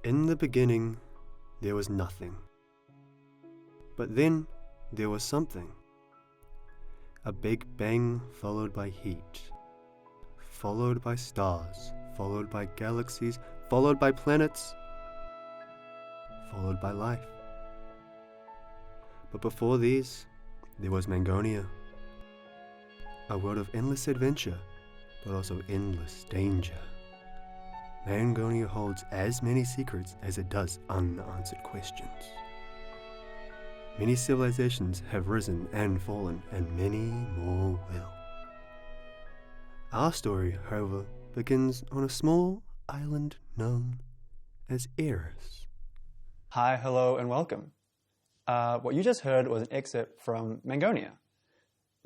In the beginning, there was nothing. But then, there was something. A big bang followed by heat, followed by stars, followed by galaxies, followed by planets, followed by life. But before these, there was Mangonia. A world of endless adventure, but also endless danger. Mangonia holds as many secrets as it does unanswered questions. Many civilizations have risen and fallen, and many more will. Our story, however, begins on a small island known as Eris. Hi, hello, and welcome. What you just heard was an excerpt from Mangonia.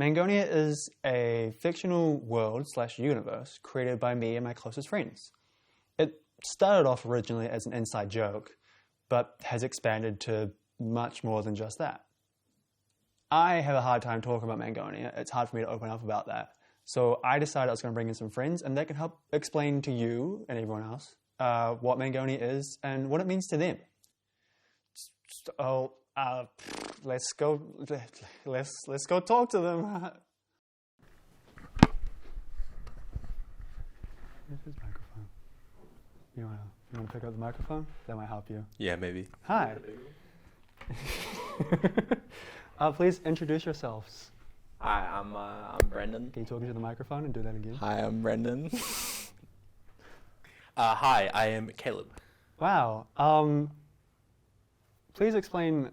Mangonia is a fictional world/universe created by me and my closest friends. It started off originally as an inside joke, but has expanded to much more than just that. I have a hard time talking about Mangonia. It's hard for me to open up about that. So I decided I was going to bring in some friends, and they can help explain to you and everyone else what Mangonia is and what it means to them. So, let's go talk to them. Here's his microphone. You want to pick up the microphone? That might help you. Yeah, maybe. Hi. Please introduce yourselves. Hi, I'm Brendan. Can you talk into the microphone and do that again? Hi, I'm Brendan. Hi, I am Caleb. Wow. Please explain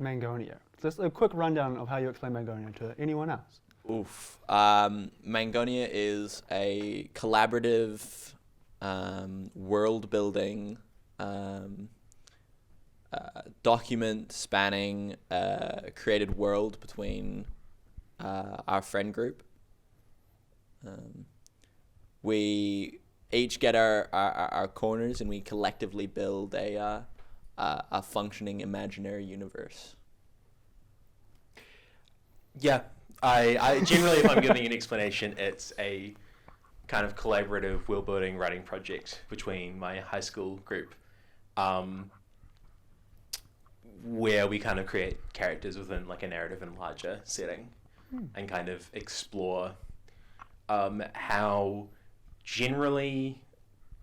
Mangonia. Just a quick rundown of how you explain Mangonia to anyone else. Oof. Mangonia is a collaborative, world-building document spanning a created world between our friend group. We each get our corners, and we collectively build a functioning imaginary universe. Yeah, I generally, if I'm giving an explanation, it's a kind of collaborative world-building writing project between my high school group, where we kind of create characters within like a narrative and larger setting, and kind of explore how generally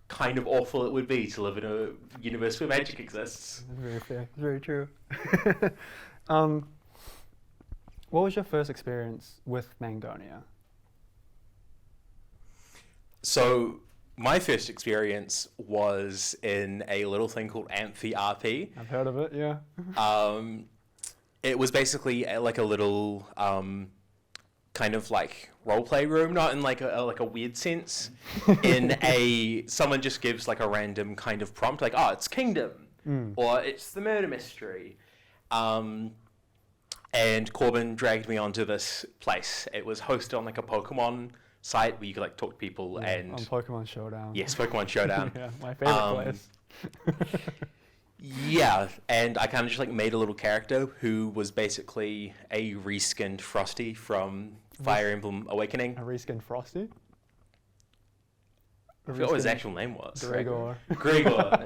kind of awful it would be to live in a universe where magic exists. That's very fair. That's very true. What was your first experience with Mangonia? So my first experience was in a little thing called Amphi RP. I've heard of it, yeah. It was basically like a little kind of like role play room, not in like a weird sense. Someone just gives like a random kind of prompt, like, oh, it's Kingdom, or it's the murder mystery. And Corbin dragged me onto this place. It was hosted on like a Pokemon site where you could like talk to people and... On Pokemon Showdown. Yes, Pokemon Showdown. Yeah, my favorite place. Yeah, and I kind of just like made a little character who was basically a reskinned Frosty from Fire Emblem Awakening. A reskinned Frosty? I forgot what his actual name was. Gregor. There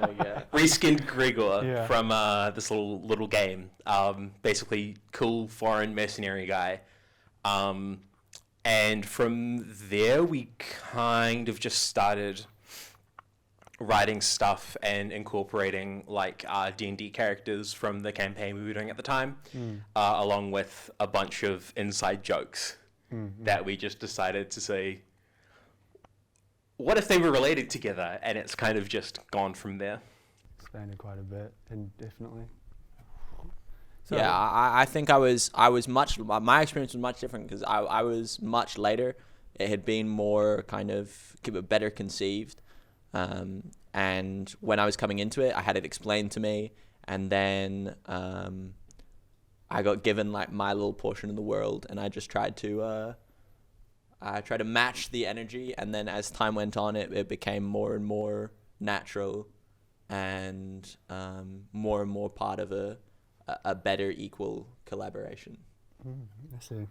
we go. Reskinned Gregor from this little game. Basically, cool foreign mercenary guy. And from there, we kind of just started writing stuff and incorporating like D&D characters from the campaign we were doing at the time, along with a bunch of inside jokes that we just decided to say, what if they were related together? And it's kind of just gone from there. Expanded quite a bit, indefinitely. So, yeah, I think I was much, my experience was much different because I was much later. It had been more kind of better conceived. And when I was coming into it, I had it explained to me, and then I got given like my little portion of the world, and I just tried to match the energy, and then as time went on, it became more and more natural, and more and more part of a better equal collaboration. I see.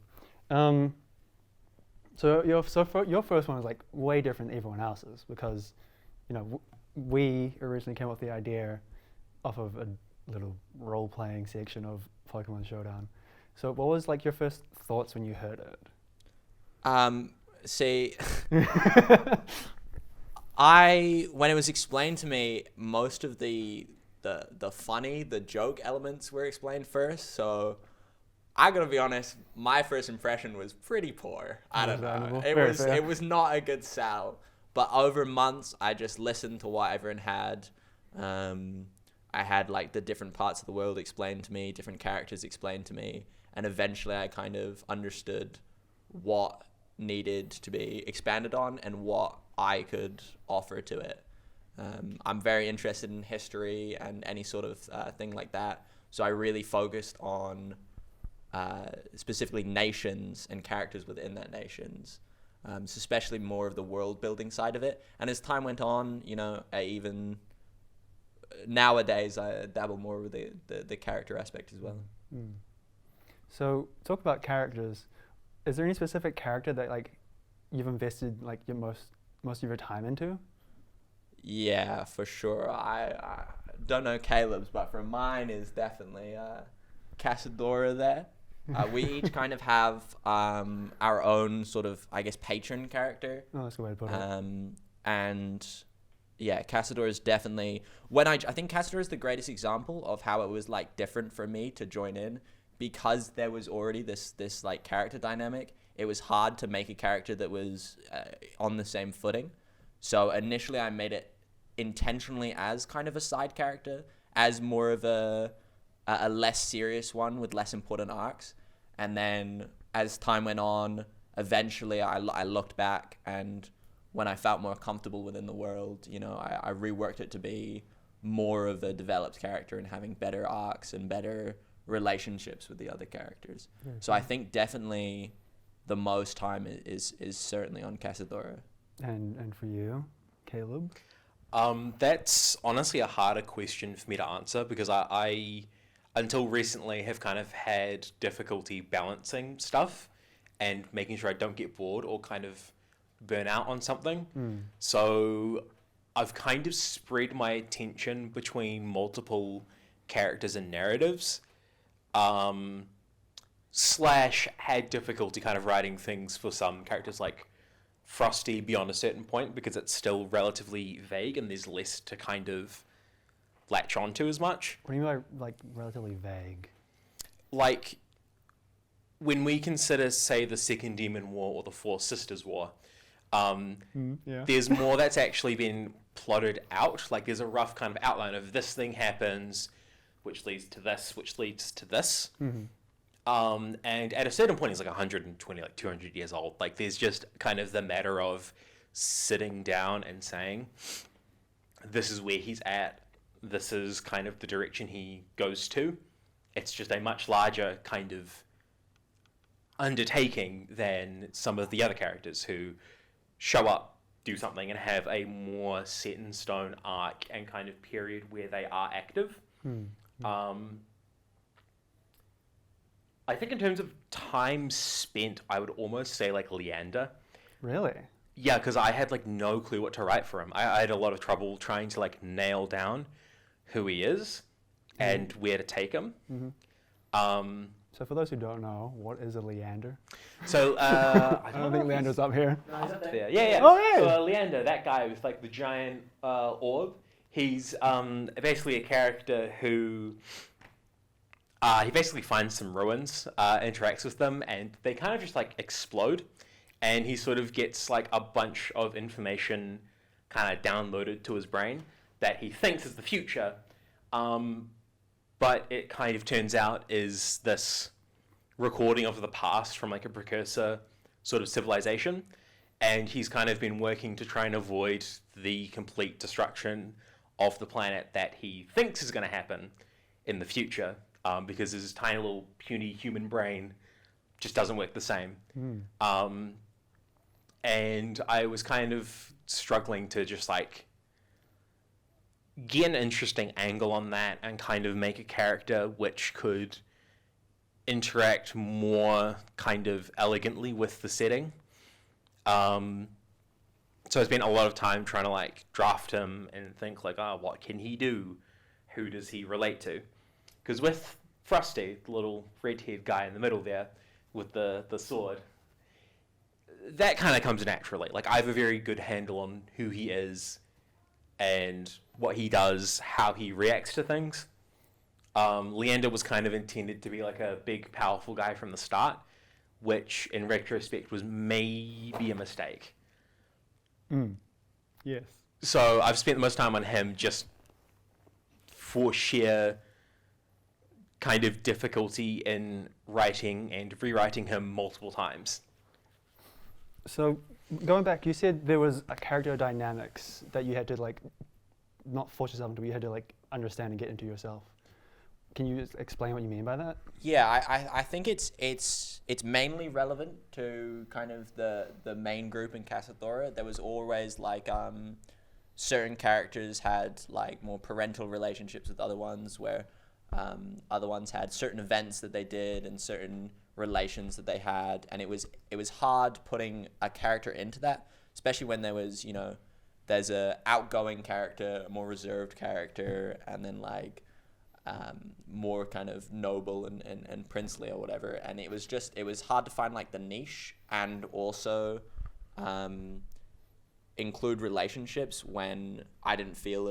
So your first one was like way different than everyone else's because we originally came up with the idea off of a little role-playing section of Pokemon Showdown. So what was like your first thoughts when you heard it? See, when it was explained to me, most of the joke elements were explained first. So I gotta be honest, my first impression was pretty poor. I don't know. It was not a good sell. But over months, I just listened to what everyone had. I had like the different parts of the world explained to me, different characters explained to me, and eventually I kind of understood what needed to be expanded on and what I could offer to it. I'm very interested in history and any sort of thing like that, so I really focused on specifically nations and characters within that nations, so especially more of the world building side of it. And as time went on, nowadays I dabble more with the character aspect as well. So talk about characters. Is there any specific character that like you've invested like your most of your time into? Yeah, for sure. I don't know Caleb's, but for mine is definitely Casadora there. We each kind of have our own sort of, I guess, patron character. Oh, that's a good way to put it. And yeah, Casadora is definitely I think Casadora is the greatest example of how it was like different for me to join in, because there was already this like character dynamic. It was hard to make a character that was on the same footing. So initially I made it intentionally as kind of a side character, as more of a less serious one with less important arcs. And then as time went on, eventually I looked back, and when I felt more comfortable within the world, I reworked it to be more of a developed character and having better arcs and better relationships with the other characters. So I think definitely the most time is certainly on Casadora. And for you, Caleb? That's honestly a harder question for me to answer, because I until recently have kind of had difficulty balancing stuff and making sure I don't get bored or kind of burn out on something. So I've kind of spread my attention between multiple characters and narratives, slash had difficulty kind of writing things for some characters like Frosty beyond a certain point, because it's still relatively vague and there's less to kind of latch onto as much. What do you mean by like relatively vague? Like when we consider, say, the Second Demon War or the Four Sisters War, there's more that's actually been plotted out. Like there's a rough kind of outline of this thing happens, which leads to this, which leads to this. And at a certain point, he's like 120, like 200 years old. Like there's just kind of the matter of sitting down and saying, this is where he's at. This is kind of the direction he goes to. It's just a much larger kind of undertaking than some of the other characters who show up, do something, and have a more set in stone arc and kind of period where they are active. I think in terms of time spent, I would almost say like Leander. Really? Yeah, because I had like no clue what to write for him. I had a lot of trouble trying to like nail down who he is and where to take him. So for those who don't know, what is a Leander? So I don't think Leander's up here. No, he's up there. Yeah. Oh, yeah. So Leander, that guy with like the giant orb, he's basically a character who he basically finds some ruins, interacts with them, and they kind of just like explode. And he sort of gets like a bunch of information kind of downloaded to his brain that he thinks is the future. But it kind of turns out is this recording of the past from like a precursor sort of civilization. And he's kind of been working to try and avoid the complete destruction of the planet that he thinks is going to happen in the future, because his tiny little puny human brain just doesn't work the same. And I was kind of struggling to just like get an interesting angle on that and kind of make a character which could interact more kind of elegantly with the setting. So I spent a lot of time trying to like draft him and think like, what can he do? Who does he relate to? Because with Frosty, the little red-haired guy in the middle there with the sword, that kind of comes naturally. Like, I have a very good handle on who he is and what he does, how he reacts to things. Leander was kind of intended to be like a big, powerful guy from the start, which in retrospect was maybe a mistake. Yes. So I've spent the most time on him just for sheer kind of difficulty in writing and rewriting him multiple times. So going back, you said there was a character dynamics that you had to like not force yourself into, but you had to like understand and get into yourself. Can you just explain what you mean by that? Yeah, I think it's mainly relevant to kind of the main group in Casathora. There was always like certain characters had like more parental relationships with other ones, where other ones had certain events that they did and certain relations that they had, and it was hard putting a character into that, especially when there was, you know, there's a outgoing character, a more reserved character, and then like more kind of noble and princely or whatever, and it was hard to find like the niche and also include relationships when I didn't feel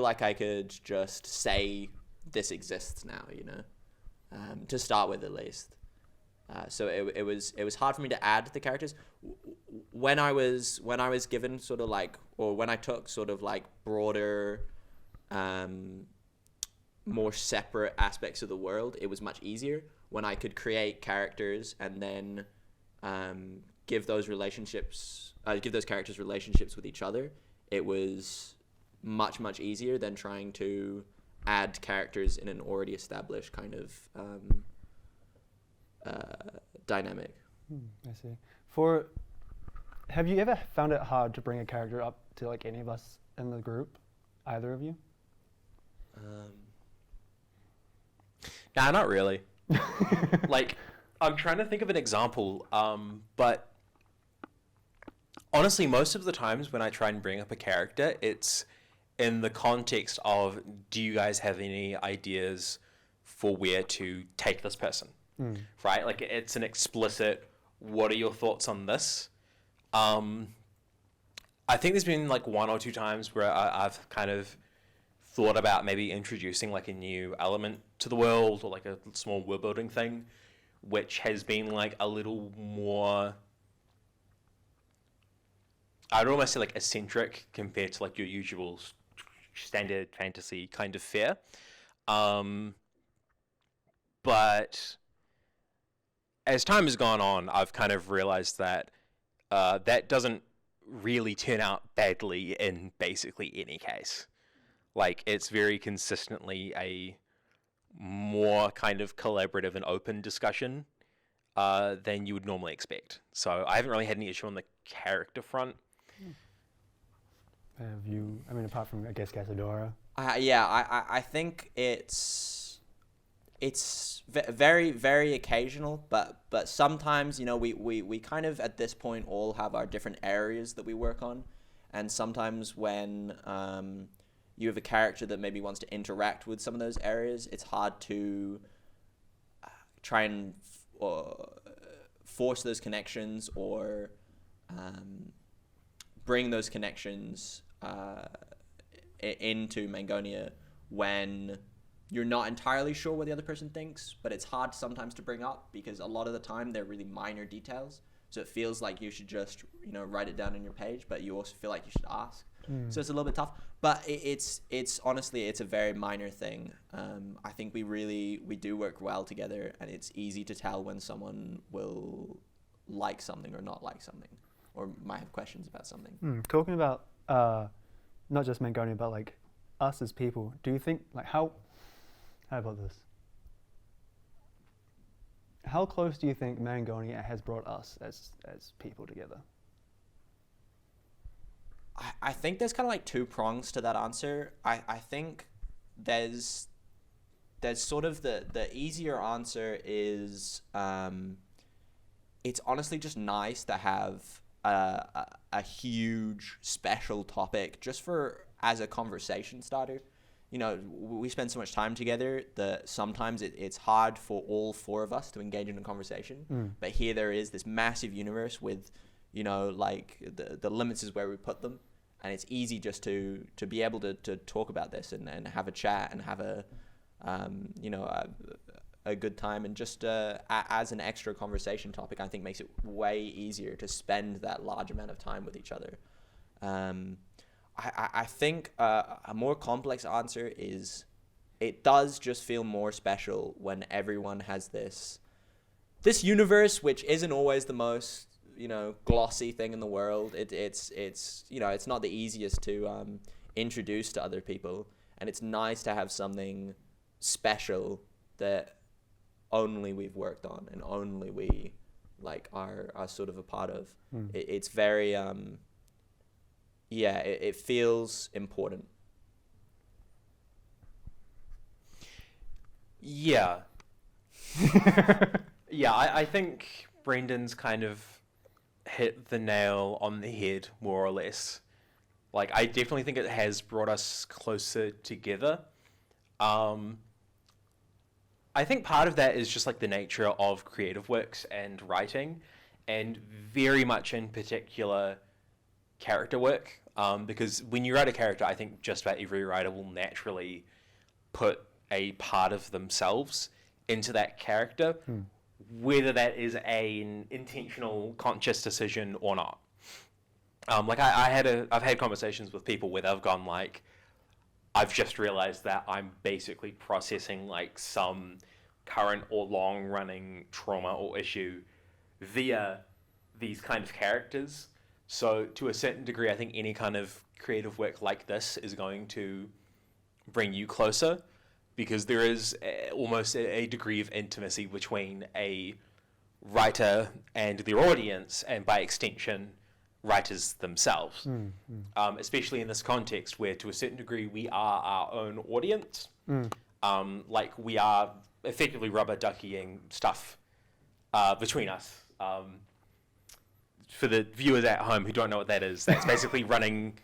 like I could just say this exists now, you know, to start with at least. So it was hard for me to add the characters when I was given sort of like, or when I took sort of like broader, more separate aspects of the world. It was much easier when I could create characters and then give those characters relationships with each other. It was much easier than trying to add characters in an already established kind of dynamic. I see. Have you ever found it hard to bring a character up to like any of us in the group? Either of you? Nah, not really. Like, I'm trying to think of an example, but honestly, most of the times when I try and bring up a character, it's in the context of, do you guys have any ideas for where to take this person? Right? Like, it's an explicit, what are your thoughts on this? I think there's been like one or two times where I've kind of thought about maybe introducing like a new element to the world or like a small world building thing, which has been like a little more, I'd almost say like eccentric compared to like your usual standard fantasy kind of fare. But as time has gone on, I've kind of realized that that doesn't really turn out badly in basically any case. Like, it's very consistently a more kind of collaborative and open discussion than you would normally expect. So I haven't really had any issue on the character front. Have you, I mean, apart from, I guess, Casadora? I think it's very, very occasional, but sometimes, you know, we kind of at this point all have our different areas that we work on, and sometimes when you have a character that maybe wants to interact with some of those areas, it's hard to try and force those connections or bring those connections into Mangonia when you're not entirely sure what the other person thinks, but it's hard sometimes to bring up because a lot of the time they're really minor details. So it feels like you should just, you know, write it down on your page, but you also feel like you should ask. So it's a little bit tough, but it's honestly, it's a very minor thing. I think we do work well together, and it's easy to tell when someone will like something or not like something, or might have questions about something. Talking about not just Mangonia, but like us as people, do you think, like, how about this? How close do you think Mangonia has brought us as people together? I think there's kind of like two prongs to that answer. I think there's sort of the easier answer is it's honestly just nice to have a huge special topic just for as a conversation starter. You know, we spend so much time together that sometimes it's hard for all four of us to engage in a conversation. But here there is this massive universe with, you know, like the limits is where we put them. And it's easy just to be able to talk about this and have a chat and have a, you know, a good time. And just as an extra conversation topic, I think makes it way easier to spend that large amount of time with each other. I think a more complex answer is it does just feel more special when everyone has this universe, which isn't always the most, you know, glossy thing in the world. It's you know, it's not the easiest to introduce to other people, and it's nice to have something special that only we've worked on and only we like are sort of a part of. It's very it feels important. Yeah. Yeah, I think Brendan's kind of hit the nail on the head, more or less. Like, I definitely think it has brought us closer together. I think part of that is just like the nature of creative works and writing, and very much in particular character work. Because when you write a character, I think just about every writer will naturally put a part of themselves into that character, whether that is an intentional, conscious decision or not. Like I've had conversations with people where they've gone like, I've just realized that I'm basically processing like some current or long-running trauma or issue via these kind of characters. So to a certain degree, I think any kind of creative work like this is going to bring you closer, because there is almost a degree of intimacy between a writer and their audience, and by extension, writers themselves. Especially in this context where, to a certain degree, we are our own audience. Like, we are effectively rubber duckying stuff between us. For the viewers at home who don't know what that is, that's basically running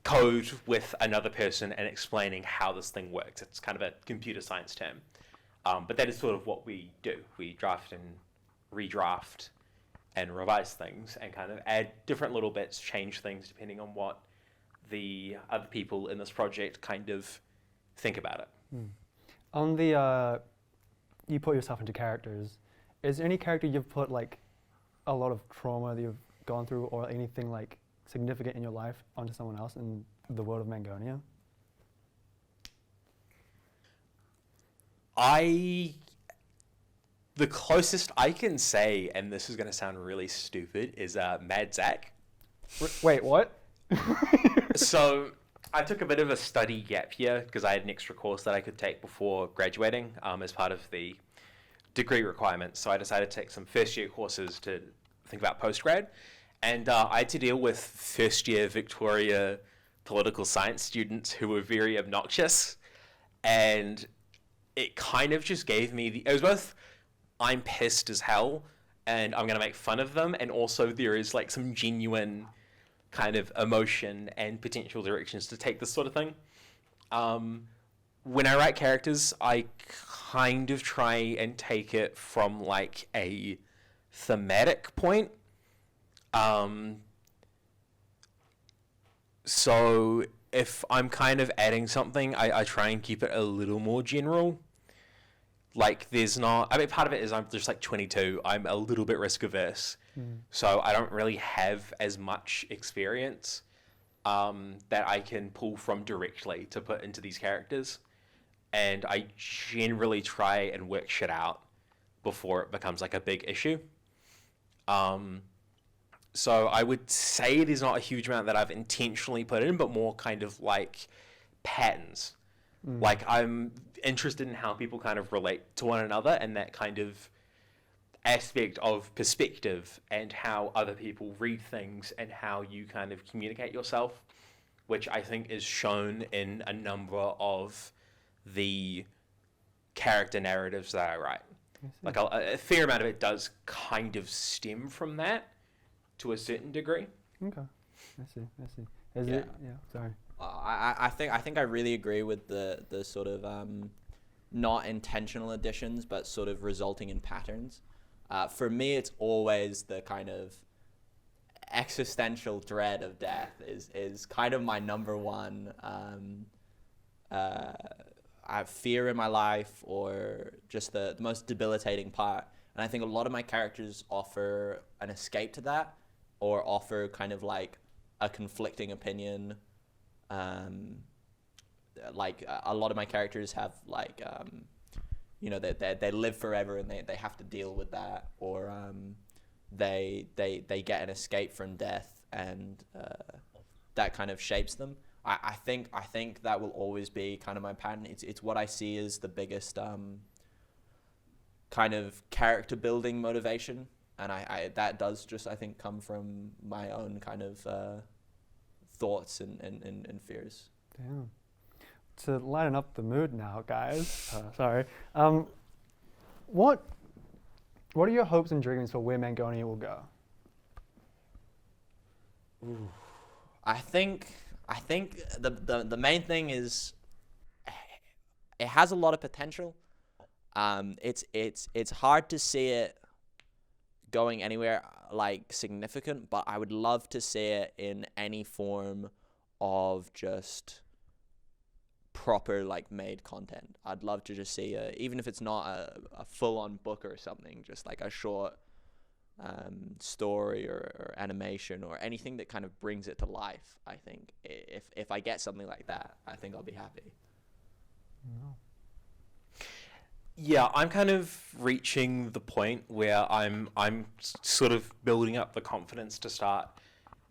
code with another person and explaining how this thing works. It's kind of a computer science term. But that is sort of what we do. We draft and redraft and revise things and kind of add different little bits, change things depending on what the other people in this project kind of think about it. On the, you put yourself into characters, is there any character you've put like a lot of trauma that you've gone through or anything like significant in your life onto someone else in the world of Mangonia? The closest I can say, and this is going to sound really stupid, is Mad Zach. Wait, what? So I took a bit of a study gap year because I had an extra course that I could take before graduating as part of the degree requirements. So I decided to take some first year courses to think about postgrad. And I had to deal with first year Victoria political science students who were very obnoxious. And it kind of just gave me it was both, I'm pissed as hell and I'm going to make fun of them. And also there is like some genuine kind of emotion and potential directions to take this sort of thing. When I write characters, I kind of try and take it from like a thematic point. So if I'm kind of adding something, I try and keep it a little more general. Like there's not, I mean, part of it is I'm just like 22. I'm a little bit risk averse. So I don't really have as much experience that I can pull from directly to put into these characters. And I generally try and work shit out before it becomes like a big issue. So I would say there's not a huge amount that I've intentionally put in, but more kind of like patterns. Like I'm interested in how people kind of relate to one another and that kind of aspect of perspective and how other people read things and how you kind of communicate yourself, which I think is shown in a number of the character narratives that I write. Like a fair amount of it does kind of stem from that to a certain degree. Okay, I see. Is Yeah. it? Yeah. Sorry. I think I really agree with the sort of not intentional additions, but sort of resulting in patterns. For me, it's always the kind of existential dread of death is kind of my number one I have fear in my life, or just the most debilitating part. And I think a lot of my characters offer an escape to that, or offer kind of like a conflicting opinion. Like a lot of my characters have like, they live forever and they have to deal with that, or they get an escape from death, and that kind of shapes them. I think that will always be kind of my pattern. It's what I see as the biggest kind of character building motivation, and I that does just, I think, come from my own kind of thoughts and fears. Damn. To lighten up the mood now, guys. Sorry. What are your hopes and dreams for where Mangonia will go? Ooh. I think the main thing is it has a lot of potential. It's hard to see it going anywhere like significant, but I would love to see it in any form of just proper like made content. I'd love to just see even if it's not a full-on book or something, just like a short story or animation or anything that kind of brings it to life. I think if I get something like that, I think I'll be happy. Yeah, I'm kind of reaching the point where I'm sort of building up the confidence to start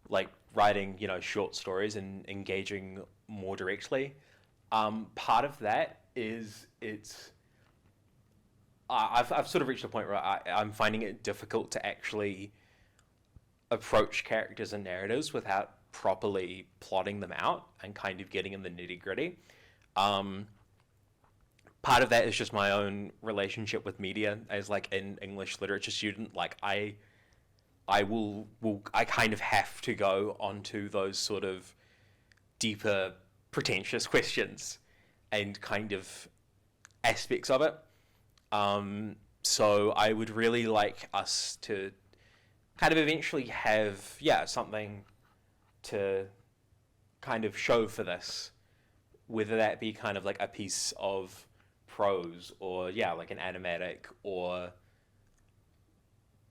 like writing, short stories and engaging more directly. Part of that is I've sort of reached a point where I'm finding it difficult to actually approach characters and narratives without properly plotting them out and kind of getting in the nitty gritty. Part of that is just my own relationship with media as like an English literature student. Like I kind of have to go onto those sort of deeper, pretentious questions and kind of aspects of it. So I would really like us to kind of eventually have, something to kind of show for this, whether that be kind of like a piece of prose or, like an animatic or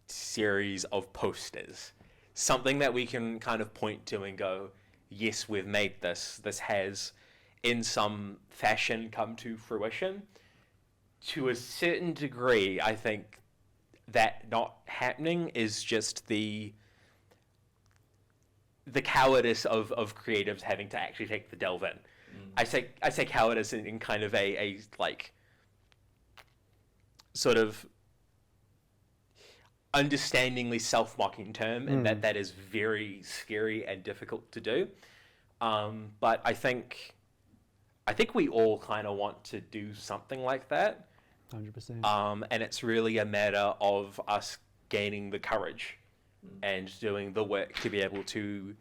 series of posters. Something that we can kind of point to and go, yes, we've made this. This has, in some fashion, come to fruition. To a certain degree, I think that not happening is just the cowardice of creatives having to actually take the delve in. I say cowardice in kind of a like sort of understandingly self-mocking term, and that is very scary and difficult to do. But I think we all kind of want to do something like that. 100%. And it's really a matter of us gaining the courage and doing the work to be able to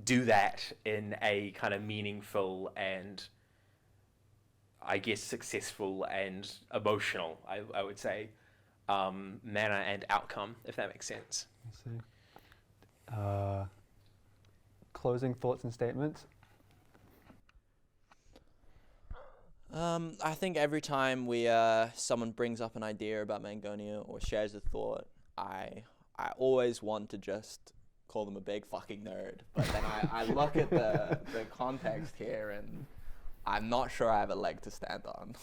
do that in a kind of meaningful and, I guess, successful and emotional, I would say, manner and outcome, if that makes sense. I see. Closing thoughts and statements? I think every time someone brings up an idea about Mangonia or shares a thought, I always want to just call them a big fucking nerd. But then I look at the context here, and I'm not sure I have a leg to stand on.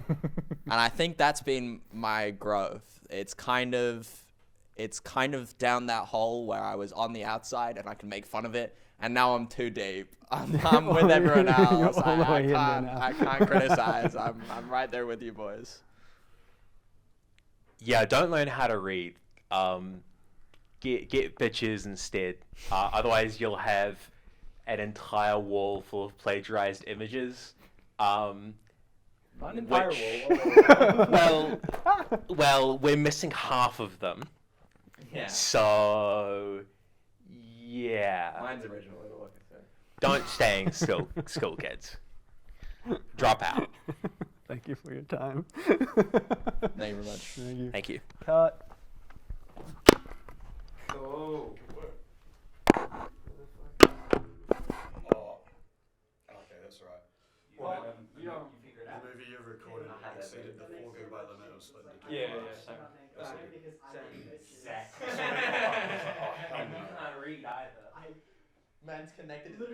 And I think that's been my growth. It's kind of down that hole where I was on the outside and I can make fun of it, and now I'm too deep. I'm with everyone else. I can't criticize. I'm right there with you boys. Yeah, don't learn how to read. Get bitches instead. Otherwise, you'll have an entire wall full of plagiarized images. Well, we're missing half of them. Yeah. So, yeah. Mine's original. It'll look at Don't stay in school, kids. Drop out. Thank you for your time. Thank you very much. Thank you. Thank you. Cut. Oh. Okay, that's right. Well, The movie you recorded exceeded the 4 gigabyte limit of split into 2 files. That's okay. Man's connected to the